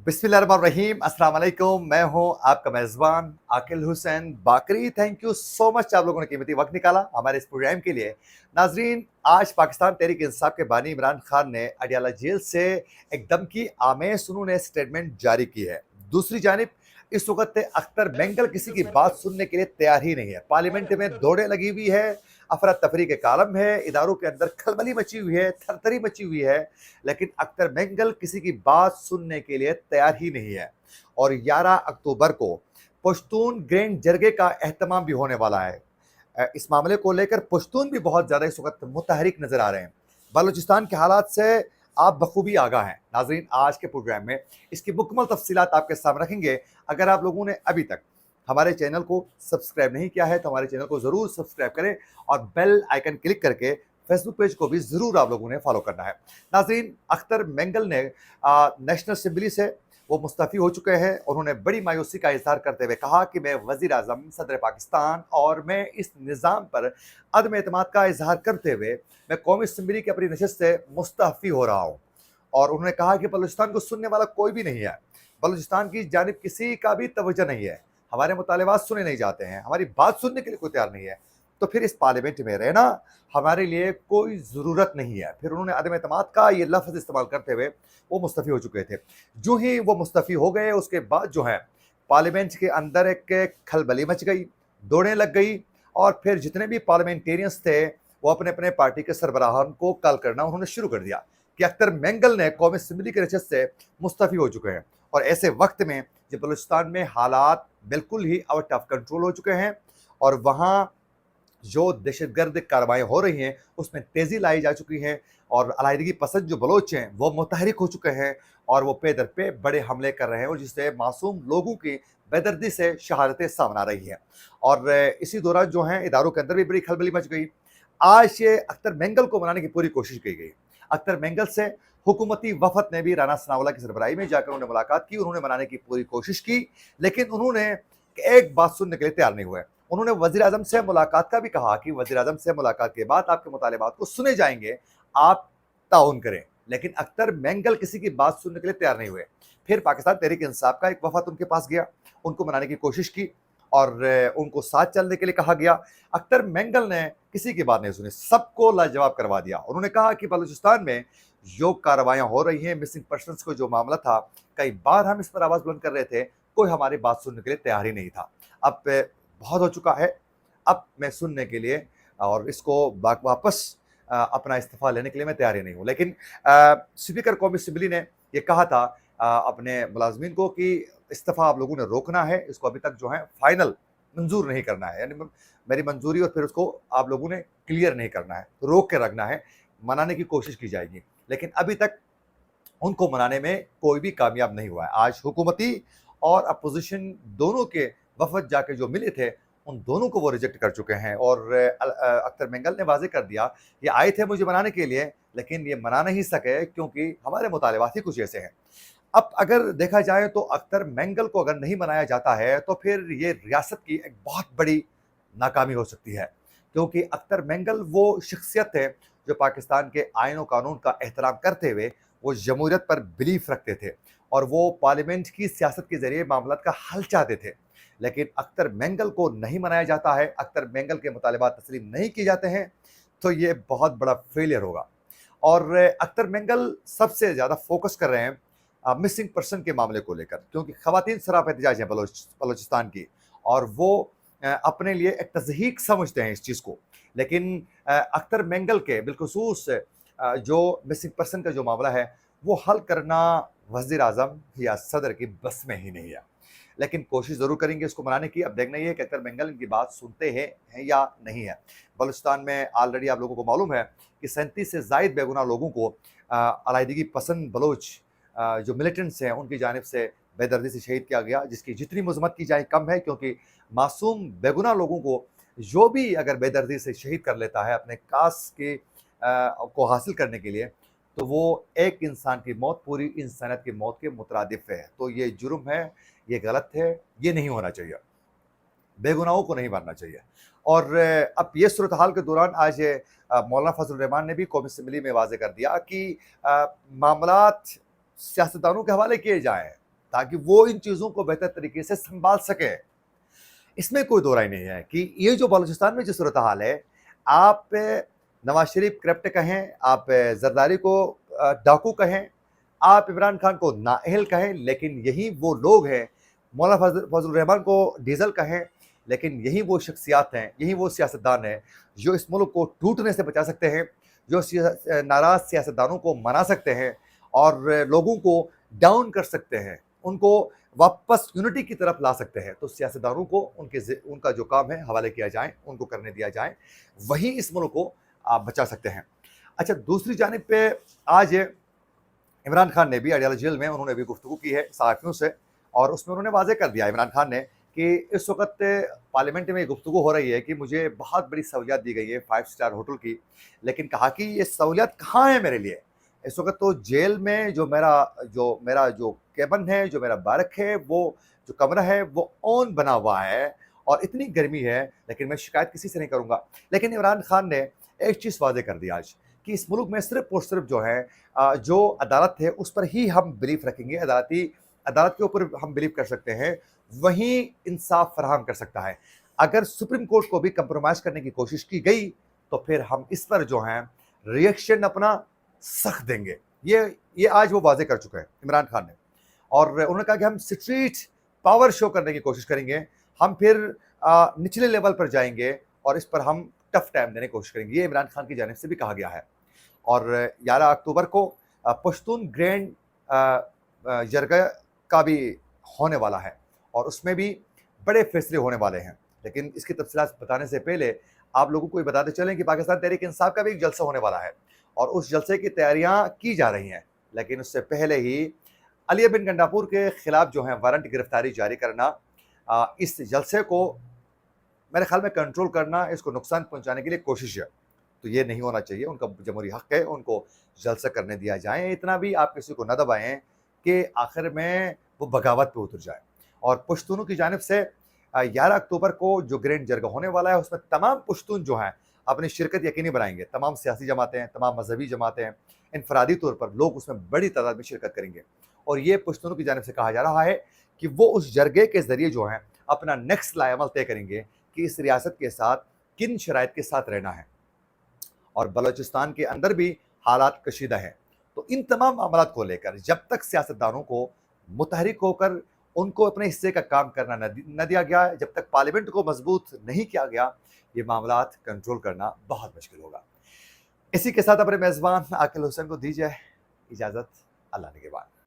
बिस्मिल्लाहिर्रहमानिर्रहीम, अस्सलाम वालेकुम। मैं हूं आपका मेज़बान आकिल हुसैन बाकरी। थैंक यू सो मच, आप लोगों ने कीमती वक्त निकाला हमारे इस प्रोग्राम के लिए। नाजरीन, आज पाकिस्तान तहरीक इंसाफ के बानी इमरान खान ने अडियाला जेल से एकदम की आमेज उन्होंने स्टेटमेंट जारी की है। दूसरी जानिब इस वक्त अख्तर मेंगल किसी की बात सुनने के लिए तैयार ही नहीं है। पार्लियामेंट में दौड़े लगी हुई है, अफरा तफरी के कालम है, इदारों के अंदर खलबली मची हुई है, थरथरी मची हुई है, लेकिन अख्तर मेंगल किसी की बात सुनने के लिए तैयार ही नहीं है। और 11 अक्टूबर को पश्तून ग्रैंड जरगे का एहतमाम भी होने वाला है। इस मामले को लेकर पश्तून भी बहुत ज़्यादा इस वक्त मुतहरिक नज़र आ रहे हैं। बलूचिस्तान के हालात से आप बखूबी आगाह हैं। नाजरीन, आज के प्रोग्राम में इसकी मुकम्मल तफसीलात आपके सामने रखेंगे। अगर आप लोगों ने अभी तक हमारे चैनल को सब्सक्राइब नहीं किया है तो हमारे चैनल को ज़रूर सब्सक्राइब करें और बेल आइकन क्लिक करके फेसबुक पेज को भी ज़रूर आप लोगों ने फॉलो करना है। नाजरीन, अख्तर मेंगल ने नेशनल असम्बली से वो मुस्तफ़ी हो चुके हैं। उन्होंने बड़ी मायूसी का इजहार करते हुए कहा कि मैं वज़ीर आज़म सदर पाकिस्तान और मैं इस निज़ाम पर अदम एतमाद का इजहार करते हुए मैं कौमी असम्बली की अपनी नशस्त से मुस्तफ़ी हो रहा हूँ। और उन्होंने कहा कि बलूचिस्तान को सुनने वाला कोई भी नहीं है, बलूचिस्तान की जानिब किसी का भी तवज्जो नहीं है, हमारे मुतालबात सुने नहीं जाते हैं, हमारी बात सुनने के लिए कोई तैयार नहीं है, तो फिर इस पार्लियामेंट में रहना हमारे लिए कोई ज़रूरत नहीं है। फिर उन्होंने अदम एतमाद का ये लफ्ज़ इस्तेमाल करते हुए वो मुस्तफ़ी हो चुके थे। जो ही वो मुस्तफ़ी हो गए उसके बाद जो है पार्लियामेंट के अंदर एक खलबली मच गई, दौड़ें लग गई और फिर जितने भी पार्लियामेंटेरियंस थे वो अपने अपने पार्टी के सरबराहान को कॉल करना उन्होंने शुरू कर दिया कि अख्तर मेंगल ने कौमी असम्बली के नशस्त से मुस्तफ़ी हो चुके हैं। और ऐसे वक्त में जब बलूचिस्तान में हालात बिल्कुल ही आउट ऑफ कंट्रोल हो चुके हैं और वहाँ जो दहशतगर्द कार्रवाई हो रही हैं उसमें तेज़ी लाई जा चुकी है और अलाइदगी पसंद जो बलोच हैं वो मुतहरिक हो चुके हैं और वो पे दर पे बड़े हमले कर रहे हैं और जिससे मासूम लोगों की बेदर्दी से शहादतें सामने आ रही हैं। और इसी दौरान जो है इदारों के अंदर भी बड़ी खलबली मच गई। आज ये अख्तर मेंगल को मनाने की पूरी कोशिश की गई। अख्तर मेंगल से हुकूमती वफद ने भी राना सनाउल्लाह की सरबराही में जाकर उन्होंने मुलाकात की, उन्होंने मनाने की पूरी कोशिश की, लेकिन उन्होंने एक बात सुनने के लिए तैयार नहीं हुए। उन्होंने वज़ीर आज़म से मुलाकात का भी कहा कि वज़ीर आज़म से मुलाकात के बाद आपके मुतालिबात को सुने जाएंगे, आप ताउन करें, लेकिन अख्तर मेंगल किसी की बात सुनने के लिए तैयार नहीं हुए। फिर पाकिस्तान तहरीक इंसाफ का एक वफद उनके पास गया, उनको मनाने की कोशिश की और उनको साथ चलने के लिए कहा गया। अख्तर मेंगल ने किसी की बात नहीं सुनी, सबको लाजवाब करवा दिया। उन्होंने कहा कि बलूचिस्तान में जो कार्रवाइयाँ हो रही हैं, मिसिंग पर्सन्स को जो मामला था, कई बार हम इस पर आवाज़ बुलंद कर रहे थे, कोई हमारी बात सुनने के लिए तैयार ही नहीं था। अब बहुत हो चुका है, अब मैं सुनने के लिए और इसको वापस अपना इस्तीफ़ा लेने के लिए मैं तैयार ही नहीं हूँ। लेकिन स्पीकर कौमी असम्बली ने ये कहा था अपने मुलाज़मीन को कि इस्तीफ़ा आप लोगों ने रोकना है, इसको अभी तक जो है फाइनल मंजूर नहीं करना है, यानी मेरी मंजूरी और फिर उसको आप लोगों ने क्लियर नहीं करना है, रोक के रखना है, मनाने की कोशिश की जाएगी। लेकिन अभी तक उनको मनाने में कोई भी कामयाब नहीं हुआ है। आज हुकूमती और अपोजिशन दोनों के वफद जाके जो मिले थे, उन दोनों को वो रिजेक्ट कर चुके हैं और अख्तर मेंगल ने वाज़ेह कर दिया, ये आए थे मुझे मनाने के लिए, लेकिन ये मना नहीं सके क्योंकि हमारे मुतालिबात ही कुछ ऐसे हैं। अब अगर देखा जाए तो अख्तर मेंगल को अगर नहीं मनाया जाता है तो फिर ये रियासत की एक बहुत बड़ी नाकामी हो सकती है, क्योंकि अख्तर मेंगल वो शख्सियत है जो पाकिस्तान के आईन और कानून का एहतराम करते हुए वो जमहूरियत पर बिलीफ रखते थे और वो पार्लियामेंट की सियासत के ज़रिए मामलात का हल चाहते थे। लेकिन अख्तर मेंगल को नहीं मनाया जाता है, अख्तर मेंगल के मुतालिबात तस्लीम नहीं किए जाते हैं, तो ये बहुत बड़ा फेलियर होगा। और अख्तर मेंगल सबसे ज़्यादा फोकस कर रहे हैं मिसिंग पर्सन के मामले को लेकर, क्योंकि ख़वातीन सराप एहतजाज हैं बलोचिस्तान की और वो अपने लिए एक तज़हीक समझते हैं इस चीज़ को। लेकिन अख्तर मेंगल के बिलखुसूस जो मिसिंग पर्सन का जो मामला है वो हल करना वज़ीर आज़म या सदर की बस में ही नहीं है, लेकिन कोशिश ज़रूर करेंगे इसको मनाने की। अब देखना ये है कि अख्तर मेंगल इनकी बात सुनते हैं या नहीं है। बलूचिस्तान में ऑलरेडी आप लोगों को मालूम है कि 37 से ज़ायद बेगुनाह लोगों को अलाइदगी पसंद बलोच जो मिलिटेंट्स हैं उनकी जानिब से बेदर्दी से शहीद किया गया, जिसकी जितनी मज़म्मत की जाए कम है, क्योंकि मासूम बेगुनाह लोगों को जो भी अगर बेदर्दी से शहीद कर लेता है अपने कास के को हासिल करने के लिए, तो वो एक इंसान की मौत पूरी इंसानियत की मौत के मुतरादिफ है। तो ये जुर्म है, ये गलत है, ये नहीं होना चाहिए, बेगुनाहों को नहीं मारना चाहिए। और अब ये सूरत हाल के दौरान आज मौलाना फजल रहमान ने भी कौमी असम्बली में वाज़ेह कर दिया कि मामलात सियासतदानों के हवाले किए जाएँ, ताकि वो इन चीज़ों को बेहतर तरीके से संभाल सके। इसमें कोई दो राय नहीं है कि ये जो बलूचिस्तान में जो सूरत हाल है, आप नवाज शरीफ करप्ट कहें, आप जरदारी को डाकू कहें, आप इमरान खान को नाअहल कहें, लेकिन यही वो लोग हैं, मौलाना फजल रहमान को डीजल कहें, लेकिन यही वो शख्सियात हैं, यही वो सियासतदान हैं जो इस मुल्क को टूटने से बचा सकते हैं, जो नाराज़ सियासतदानों को मना सकते हैं और लोगों को डाउन कर सकते हैं, उनको वापस यूनिटी की तरफ ला सकते हैं। तो सियासतदानों को उनका जो काम है हवाले किया जाए, उनको करने दिया जाए, वही इस मुल्क को आप बचा सकते हैं। अच्छा, दूसरी जानिब पे आज इमरान खान ने भी अडयाला जेल में उन्होंने भी गुफ्तगू की है सहाफ़ियों से, और उसमें उन्होंने वाज़ेह कर दिया इमरान खान ने कि इस वक्त पार्लियामेंट में गुफ्तगू हो रही है कि मुझे बहुत बड़ी सहूलियत दी गई है 5 स्टार होटल की, लेकिन कहा कि ये सहूलियत कहाँ है मेरे लिए। इस वक्त तो जेल में जो मेरा जो केबिन है, जो मेरा बारक है, वो जो कमरा है वो ऑन बना हुआ है और इतनी गर्मी है, लेकिन मैं शिकायत किसी से नहीं करूँगा। लेकिन इमरान खान ने एक चीज़ वाज़ेह कर दी आज कि इस मुल्क में सिर्फ़ और सिर्फ जो है जो अदालत है उस पर ही हम बिलीव रखेंगे, अदालत के ऊपर हम बिलीव कर सकते हैं, वही इंसाफ फराहम कर सकता है। अगर सुप्रीम कोर्ट को भी कंप्रोमाइज़ करने की कोशिश की गई तो फिर हम इस पर जो है रिएक्शन अपना सख्त देंगे। ये आज वो वाज़ेह कर चुके हैं इमरान खान ने, और उन्होंने कहा कि हम स्ट्रीट पावर शो करने की कोशिश करेंगे, हम फिर निचले लेवल पर जाएंगे और इस पर हम टफ टाइम देने की कोशिश करेंगे। ये इमरान खान की जानिब से भी कहा गया है। और 11 अक्टूबर को पश्तून ग्रैंड जरगा का भी होने वाला है और उसमें भी बड़े फैसले होने वाले हैं। लेकिन इसकी तफसीलात बताने से पहले आप लोगों को ये बताते चलें कि पाकिस्तान तहरीक इंसाफ का भी एक जलसा होने वाला है और उस जलसे की तैयारियां की जा रही हैं। लेकिन उससे पहले ही अली बिन गंडापुर के खिलाफ जो है वारंट गिरफ्तारी जारी करना, इस जलसे को मेरे ख्याल में कंट्रोल करना, इसको नुकसान पहुंचाने के लिए कोशिश है। तो ये नहीं होना चाहिए, उनका जमहूरी हक़ है, उनको जलसा करने दिया जाए। इतना भी आप किसी को न दबाएं कि आखिर में वो बगावत पे उतर जाए। और पश्तूनों की जानिब से 11 अक्टूबर को जो ग्रैंड जरगा होने वाला है उसमें तमाम पश्तून जो हैं अपनी शिरकत यकीनी बनाएंगे। तमाम सियासी जमातें, तमाम मजहबी जमातें, इनफरादी तौर पर लोग उसमें बड़ी तादाद में शिरकत करेंगे। और ये पश्तूनों की जानिब से कहा जा रहा है कि वो उस जरगे के ज़रिए जो है अपना नेक्स्ट लाएमल तय करेंगे कि इस रियासत के साथ किन शराइत के साथ रहना है। और बलूचिस्तान के अंदर भी हालात कशीदा हैं। तो इन तमाम मामलात को लेकर जब तक सियासतदानों को मुतहरिक होकर उनको अपने हिस्से का काम करना न दिया गया, जब तक पार्लियामेंट को मजबूत नहीं किया गया, ये मामलात कंट्रोल करना बहुत मुश्किल होगा। इसी के साथ अपने मेज़बान आकिल हुसैन को दीजिए इजाज़त। अल्लाह निगहबान।